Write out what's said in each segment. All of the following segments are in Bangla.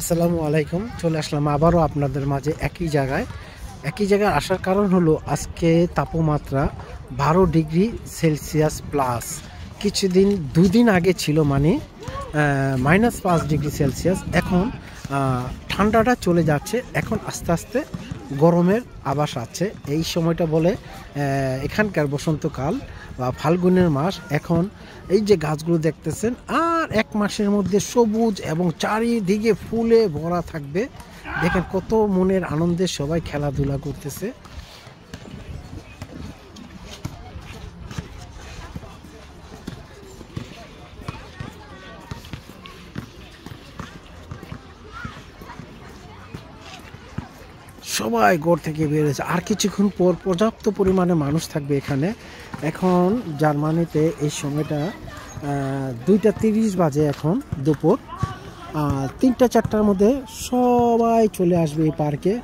আসসালামু আলাইকুম। চলে আসলাম আবারও আপনাদের মাঝে একই জায়গায় আসার কারণ হলো আজকে তাপমাত্রা 12 ডিগ্রি সেলসিয়াস প্লাস। কিছুদিন দুদিন আগে ছিল মানে -5 ডিগ্রি সেলসিয়াস। এখন ঠান্ডাটা চলে যাচ্ছে, এখন আস্তে আস্তে গরমের আভাস আছে। এই সময়টা বলে এখানকার বসন্তকাল বা ফাল্গুনের মাস। এখন এই যে গাছগুলো দেখতেছেন, আর এক মাসের মধ্যে সবুজ এবং চারিদিকে ফুলে ভরা থাকবে। দেখেন কত মনের আনন্দে সবাই খেলাধুলা করতেছে। সবাই ঘর থেকে বেরিয়েছে, আর কিছুক্ষণ পর পর্যাপ্ত পরিমাণে মানুষ থাকবে এখানে। এখন জার্মানিতে এই সময়টা 2টা 30 বাজে, এখন দুপুর 3টা 4টার মধ্যে সবাই চলে আসবে এই পার্কে,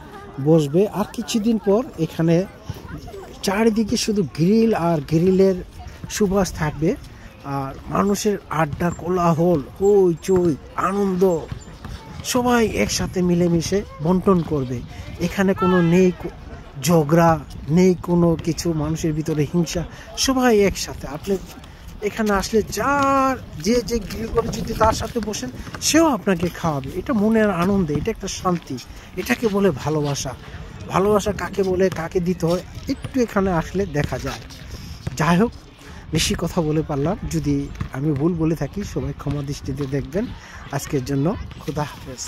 বসবে। আর কিছুদিন পর এখানে চারিদিকে শুধু গ্রিল আর গ্রিলের সুবাস থাকবে, আর মানুষের আড্ডা, কোলাহল, হইচই, আনন্দ সবাই একসাথে মিলেমিশে বন্টন করবে। এখানে কোনো নেই ঝগড়া, নেই কোনো কিছু, মানুষের ভিতরে হিংসা। সবাই একসাথে। আপনি এখানে আসলে যার যে গ্রিল করে যদি তার সাথে বসেন, সেও আপনাকে খাওয়াবে। এটা মনের আনন্দে, এটা একটা শান্তি। এটাকে বলে ভালোবাসা। ভালোবাসা কাকে বলে, কাকে দিতে হয়, একটু এখানে আসলে দেখা যায়। যাই হোক, বেশি কথা বলে পারলাম। যদি আমি ভুল বলে থাকি, সবাই ক্ষমা দৃষ্টিতে দেখবেন। আজকের জন্য খোদা হাফেজ।